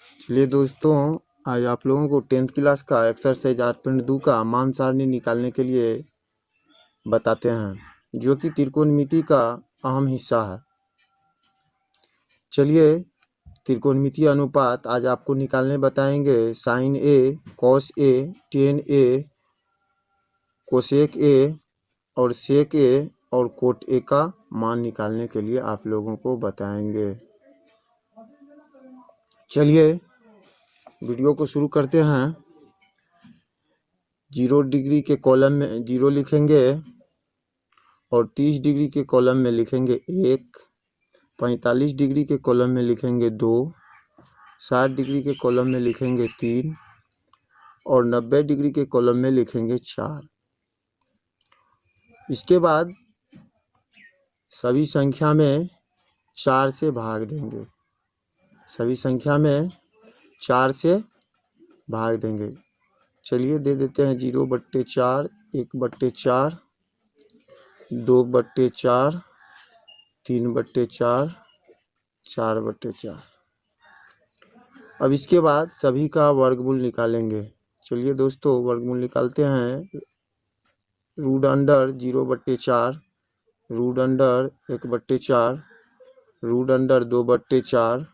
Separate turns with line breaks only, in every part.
चलिए दोस्तों, आज आप लोगों को 10th क्लास का एक्सरसाइज 8.2 का मान सारणी निकालने के लिए बताते हैं, जो कि त्रिकोणमिति का अहम हिस्सा है। चलिए, त्रिकोणमितीय अनुपात आज आपको निकालने बताएंगे। Sine A, cos A, tan A, cosec A और सेक ए और कोट ए का मान निकालने के लिए आप लोगों को बताएंगे। चलिए वीडियो को शुरू करते हैं। 0 डिग्री के कॉलम में 0 लिखेंगे और 30 डिग्री के कॉलम में लिखेंगे 1, 45 डिग्री के कॉलम में लिखेंगे 2, 60 डिग्री के कॉलम में लिखेंगे 3 और 90 डिग्री के कॉलम में लिखेंगे 4। इसके बाद सभी संख्या में 4 से भाग देंगे। सभी संख्या में 4 से भाग देंगे। चलिए दे देते हैं 0/4, 1/4, 2/4, 3/4, 4/4। अब इसके बाद सभी का वर्गमूल निकालेंगे। चलिए दोस्तों, वर्गमूल निकालते हैं। Root under 0/4, root under 1/4, root under 2/4,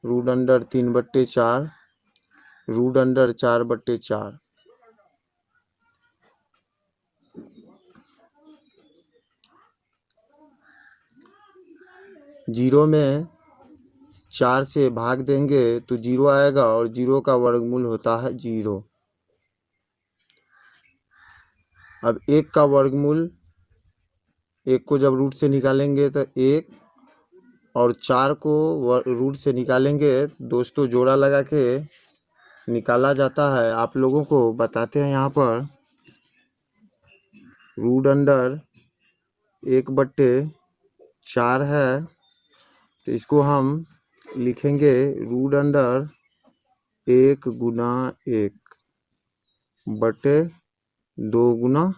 root under 3/4, root under 4/4। Zero में 4 से भाग देंगे तो 0 आएगा और 0 का वर्गमूल होता है 0। अब 1 का वर्गमूल, 1 को जब रूट से निकालेंगे तो 1 और 4 को रूट से निकालेंगे। दोस्तों, जोड़ा लगा के निकाला जाता है। आप लोगों को बताते हैं। यहाँ पर रूट अंडर 1/4 है, तो इसको हम लिखेंगे रूट अंडर 1 गुना 1 बटे 2 गुना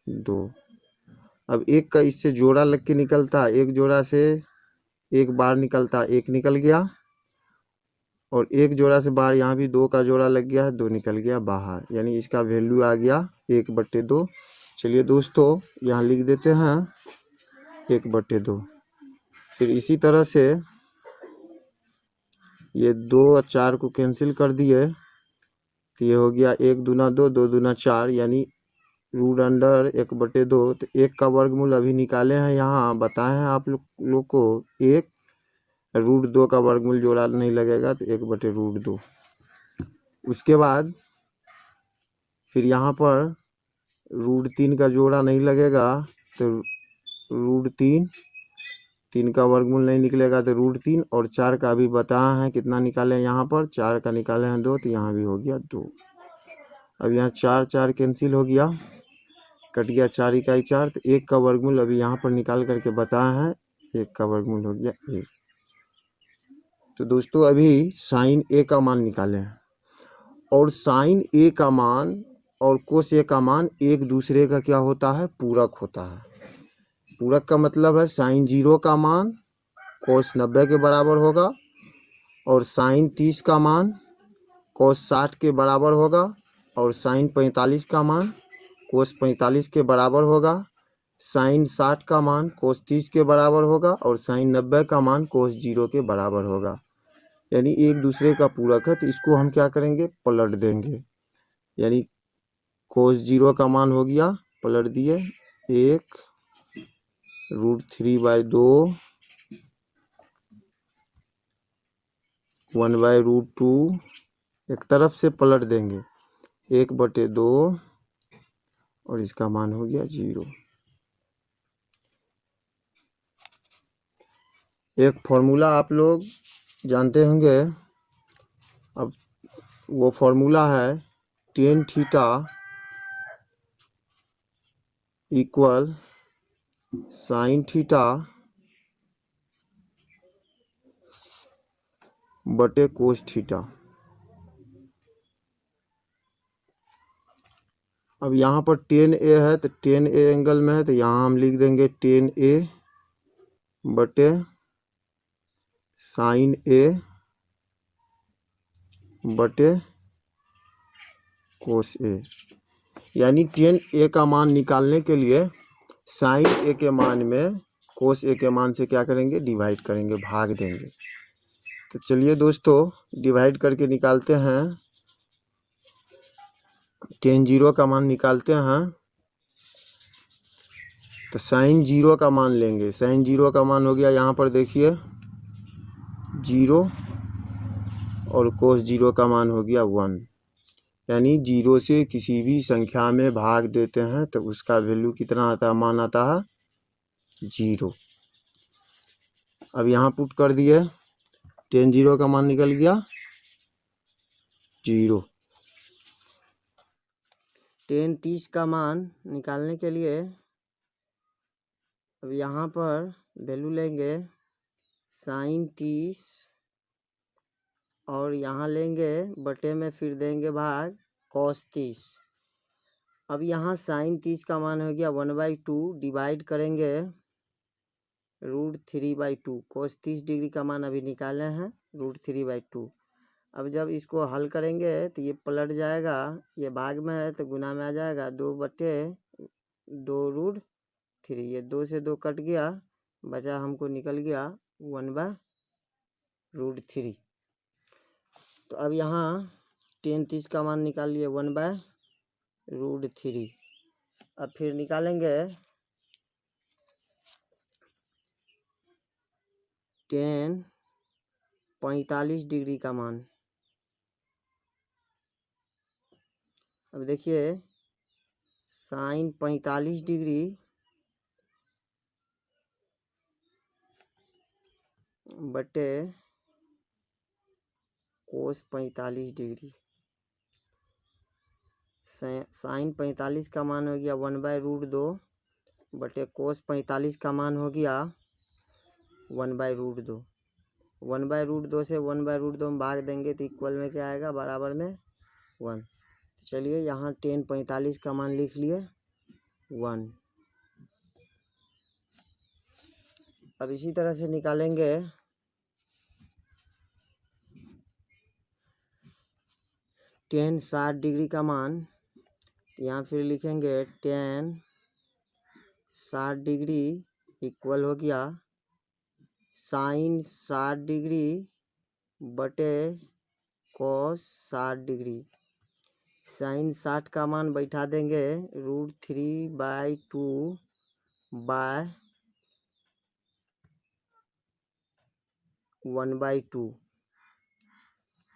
2। अब 1 का इससे जोड़ा लग के निकलता है। एक जोड़ा से एक बार निकलता है, 1 निकल गया और एक जोड़ा से बाहर, यहाँ भी 2 का जोड़ा लग गया है, 2 निकल गया बाहर, यानी इसका वैल्यू आ गया 1/2। चलिए दोस्तों, यहाँ लिख देते हैं 1/2। फिर इसी तरह से ये 2 और 4 को कैंसिल कर दिए तो ये हो गया 1 दूना 2, 2 दूना 4, यानी रूट अंडर 1/2। तो 1 का वर्गमूल अभी निकाले हैं, यहाँ बताए हैं आप लोग को 1। रूट 2 का वर्गमूल जोड़ा नहीं लगेगा तो 1/√2। उसके बाद फिर यहाँ पर रूट 3 का जोड़ा नहीं लगेगा तो रूट 3 का वर्गमूल नहीं निकलेगा तो रूट 3। और 4 का भी बताया है कितना निकाले हैं। यहाँ पर 4 का निकाले हैं 2, तो यहाँ भी हो गया 2। अब यहाँ 4 4 कैंसिल हो गया, कट गया 4 इकाई 4। तो 1 का वर्गमूल अभी यहाँ पर निकाल करके बताया है, 1 का वर्गमूल हो गया 1। तो दोस्तों, अभी साइन ए का मान निकाले हैं और साइन ए का मान और कोस ए का मान एक दूसरे का क्या होता है, पूरक होता है। पूरक का मतलब है साइन 0 का मान कोस 90 के बराबर होगा और साइन 30 का मान कोस 60 के बराबर होगा और साइन 45 का मान कोस 45 के बराबर होगा। साइन 60 का मान कोस 30 के बराबर होगा और साइन 90 का मान कोस 0 के बराबर होगा, यानी एक दूसरे का पूरक है। तो इसको हम क्या करेंगे, पलट देंगे, यानी कोस 0 का मान हो गया, पलट दिए 1 √3/2 1/√2। एक तरफ से पलट देंगे 1/2 और इसका मान हो गया 0। एक फॉर्मूला आप लोग जानते होंगे। अब वो फॉर्मूला है tan theta equal sine theta बटे कोस थीटा। अब यहाँ पर tan a है तो tan a एंगल में है, तो यहाँ हम लिख देंगे tan a बटे साइन a बटे कोस ए, यानी tan ए का मान निकालने के लिए साइन ए के मान में कोस ए के मान से क्या करेंगे, डिवाइड करेंगे, भाग देंगे। तो चलिए दोस्तों डिवाइड करके निकालते हैं। tan 0 का मान निकालते हैं तो साइन 0 का मान लेंगे। साइन 0 का मान हो गया यहाँ पर देखिए 0 और कोस 0 का मान हो गया 1, यानी 0 से किसी भी संख्या में भाग देते हैं तो उसका वैल्यू कितना आता है, मान आता है 0। अब यहाँ पुट कर दिए, tan 0 का मान निकल गया 0। tan 30 का मान निकालने के लिए अब यहाँ पर वैल्यू लेंगे साइन 30 और यहाँ लेंगे बटे में फिर देंगे भाग cos 30। अब यहाँ साइन 30 का मान हो गया 1/2, डिवाइड करेंगे √3/2। cos 30 डिग्री का मान अभी निकाले हैं √3/2। अब जब इसको हल करेंगे तो ये पलट जाएगा, ये भाग में है तो गुना में आ जाएगा 2/2√3। ये 2 से 2 कट गया, बचा हमको निकल गया 1/√3। तो अब यहाँ tan 30 का मान निकाल लिए 1/√3। अब फिर निकालेंगे tan 45 डिग्री का मान। अब देखिए साइन 45 डिग्री बटे कोस 45 डिग्री। साइन 45 का मान हो गया 1/√2 बटे कोस 45 का मान हो गया 1/√2। 1/√2 से 1/√2 में भाग देंगे तो इक्वल में क्या आएगा, बराबर में 1। चलिए यहाँ tan 45 का मान लिख लिए 1। अब इसी तरह से निकालेंगे tan 60 डिग्री का मान। यहाँ फिर लिखेंगे tan 60 डिग्री इक्वल हो गया साइन 60 डिग्री बटे cos 60 डिग्री। साइन 60 का मान बैठा देंगे √3/2 बाय 1/2।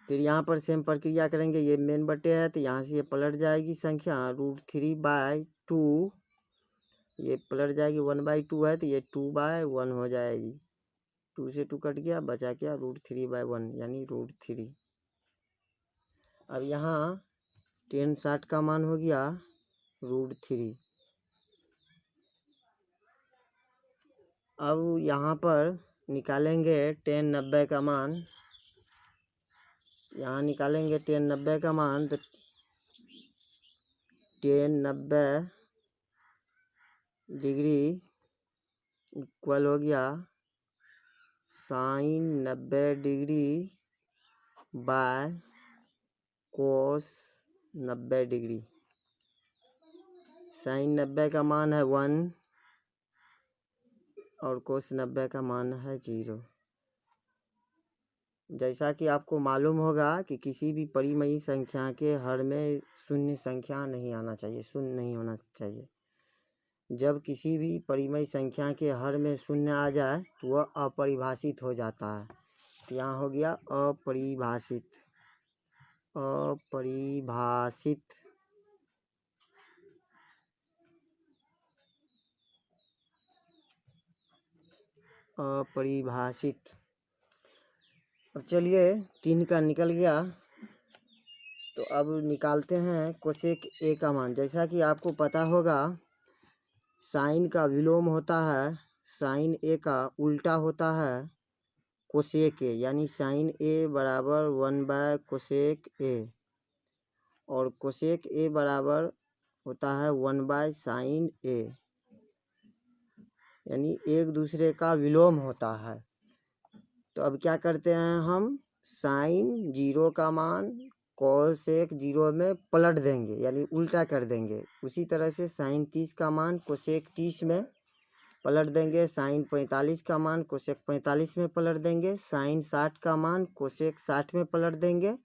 फिर यहाँ पर सेम प्रक्रिया करेंगे, ये मेन बटे है तो यहाँ से ये पलट जाएगी संख्या √3/2, ये पलट जाएगी 1/2 है तो ये 2/1 हो जाएगी। 2 से 2 कट गया, बचा क्या √3/1 यानी √3। अब यहाँ tan 60 का मान हो गया √3। अब यहाँ पर निकालेंगे tan 90 का मान। यहाँ निकालेंगे tan 90 का मान तो tan 90 डिग्री इक्वल हो गया sine 90 degree by cos 90 degree. Sine 90 का मान है 1 और कोस 90 का मान है 0। जैसा कि आपको मालूम होगा कि किसी भी परिमेय संख्या के हर में शून्य संख्या नहीं आना चाहिए, शून्य नहीं होना चाहिए। जब किसी भी परिमेय संख्या के हर में शून्य आ जाए तो वह अपरिभाषित हो जाता है। तो यहाँ हो गया अपरिभाषित। अपरिभाषित अपरिभाषित। अब चलिए 3 का निकल गया तो अब निकालते हैं कोसेक ए का मान। जैसा कि आपको पता होगा साइन का विलोम होता है, साइन ए का उल्टा होता है कोसेक ए, यानी साइन ए बराबर 1/कोसेक ए और कोसेक ए बराबर होता है 1/साइन ए, यानी एक दूसरे का विलोम होता है। तो अब क्या करते हैं हम,
साइन जीरो का मान कोसेक जीरो में पलट देंगे, यानी उल्टा कर देंगे। उसी तरह से साइन 30 का मान कोसेक 30 में पलट देंगे। साइन 45 का मान कोसेक 45 में पलट देंगे। साइन 60 का मान कोसेक 60 में पलट देंगे।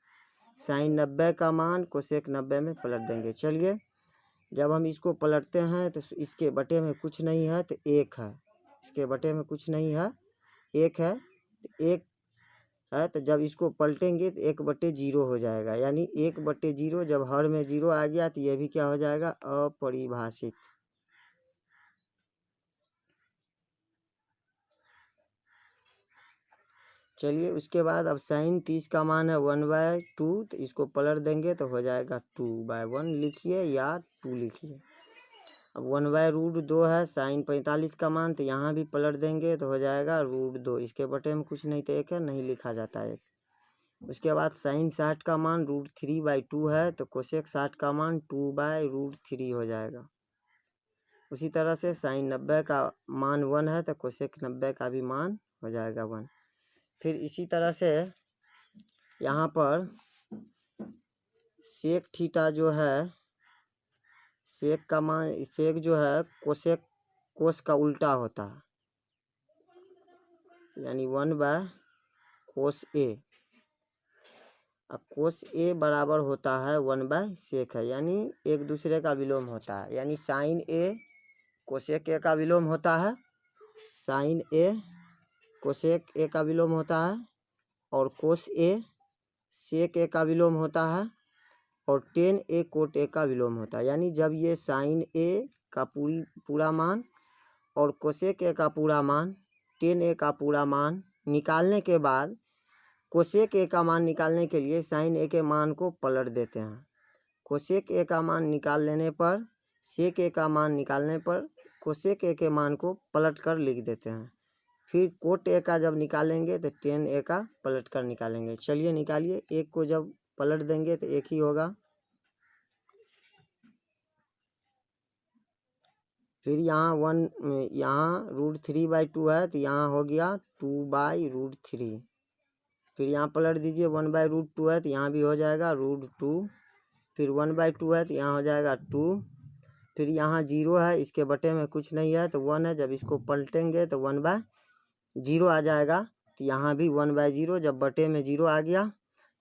साइन 90 का मान कोसेक 90 में पलट देंगे। चलिए, जब हम इसको पलटते हैं तो इसके बटे में कुछ नहीं है तो 1 है, इसके बटे में कुछ नहीं है 1 है, तो 1 है। तो जब इसको पलटेंगे तो 1/0 हो जाएगा, यानी 1/0 जब हर में 0 आ गया तो यह भी क्या हो जाएगा, अपरिभाषित। चलिए, उसके बाद अब साइन 30 का मान है 1/2, तो इसको पलट देंगे तो हो जाएगा 2/1 लिखिए या 2 लिखिए। अब 1/√2 है साइन 45 का मान, तो यहाँ भी पलट देंगे तो हो जाएगा √2। इसके बटे में कुछ नहीं तो 1 है, नहीं लिखा जाता है 1। उसके बाद साइन 60 का मान √3/2 है, तो कोसेक 60 का मान 2/√3 हो जाएगा। उसी तरह से साइन 90 का मान 1 है, तो कोसेक 90 का भी मान हो जाएगा 1। फिर इसी तरह से यहाँ पर सेक थीटा जो है, सेक का मान, सेक जो है कोसेक कोस का उल्टा होता है, यानी 1/कोस ए। अब कोस ए बराबर होता है 1/सेक है, यानी एक दूसरे का विलोम होता है, यानी साइन ए कोसेक ए का विलोम होता है, साइन ए कोसेक ए का विलोम होता है, और कोस ए सेक ए का विलोम होता है, और टेन ए कोट ए का विलोम होता है। यानी जब ये साइन ए का पूरा मान और कोसेक ए का पूरा मान, टेन ए का पूरा मान निकालने के बाद कोसेक ए का मान निकालने के लिए साइन ए के मान को पलट देते हैं। कोसेक ए का मान निकाल लेने पर, सेक ए का मान निकालने पर कोसेक ए के मान को पलट कर लिख देते हैं। फिर कोट ए का जब निकालेंगे तो टेन ए का पलट कर निकालेंगे। चलिए निकालिए, एक को जब पलट देंगे तो एक ही होगा। फिर यहाँ √3/2 है, तो यहाँ हो गया 2/√3। फिर यहाँ पलट दीजिए, 1/√2 है तो यहाँ भी हो जाएगा √2। फिर 1/2 है तो यहाँ हो जाएगा 2। फिर यहाँ 0 है, इसके बटे में कुछ नहीं है तो 1 है, जब इसको पलटेंगे तो 1/0 आ जाएगा। तो यहाँ भी 1/0, जब बटे में 0 आ गया,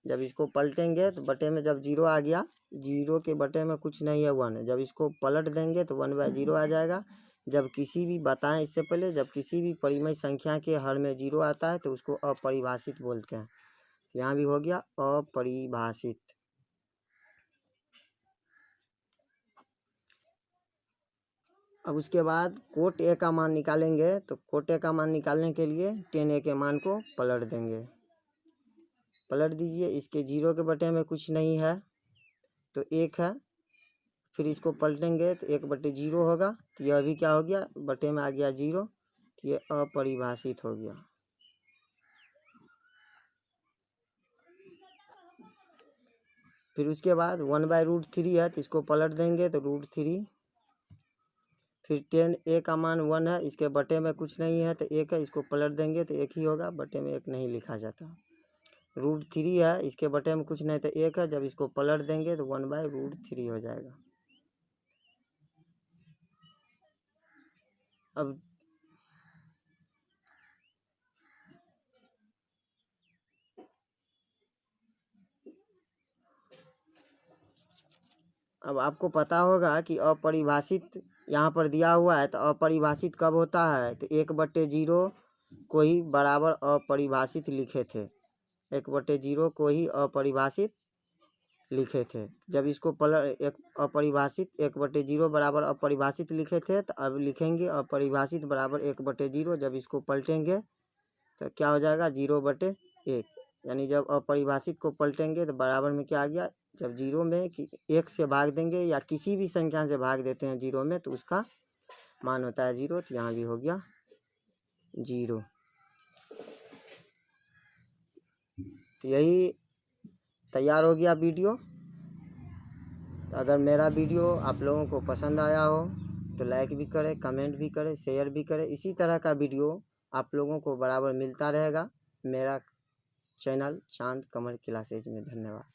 जब इसको पलटेंगे तो बटे में जब 0 आ गया, 0 के बटे में कुछ नहीं है 1 है, जब इसको पलट देंगे तो 1/0 आ जाएगा। जब किसी भी बताएं इससे पहले, जब किसी भी परिमेय संख्या के हर में 0 आता है तो उसको अपरिभाषित बोलते हैं। तो यहाँ भी हो गया अपरिभाषित। अब उसके बाद कोट ए का मान निकालेंगे, तो कोट ए का मान निकालने के लिए टेन ए के मान को पलट देंगे। पलट दीजिए, इसके 0 के बटे में कुछ नहीं है तो 1 है। फिर इसको पलटेंगे तो 1/0 होगा, तो यह भी क्या हो गया, बटे में आ गया 0, तो ये अपरिभाषित हो गया। फिर उसके बाद 1/√3 है, तो इसको पलट देंगे तो √3। फिर टेन ए का मान 1 है, इसके बटे में कुछ नहीं है तो 1 है, इसको पलट देंगे तो 1 ही होगा, बटे में 1 नहीं लिखा जाता। √3 है, इसके बटे में कुछ नहीं तो 1 है, जब इसको पलट देंगे तो 1/√3 हो जाएगा। अब आपको पता होगा कि अपरिभाषित यहाँ पर दिया हुआ है, तो अपरिभाषित कब होता है, तो 1/0 को ही बराबर अपरिभाषित लिखे थे, 1/0 को ही अपरिभाषित लिखे थे। जब इसको एक अपरिभाषित 1/0 बराबर अपरिभाषित लिखे थे, तो अब लिखेंगे अपरिभाषित बराबर 1/0। जब इसको पलटेंगे तो क्या हो जाएगा, 0/1। यानी जब अपरिभाषित को पलटेंगे तो बराबर में क्या आ गया, जब 0 में 1 से भाग देंगे या किसी भी संख्या से भाग देते हैं 0 में, तो उसका मान होता है 0। तो यहाँ भी हो गया 0। तो यही तैयार हो गया वीडियो। तो अगर मेरा वीडियो आप लोगों को पसंद आया हो तो लाइक भी करें, कमेंट भी करें, शेयर भी करें। इसी तरह का वीडियो आप लोगों को बराबर मिलता रहेगा मेरा चैनल चांद कमर क्लासेज में। धन्यवाद।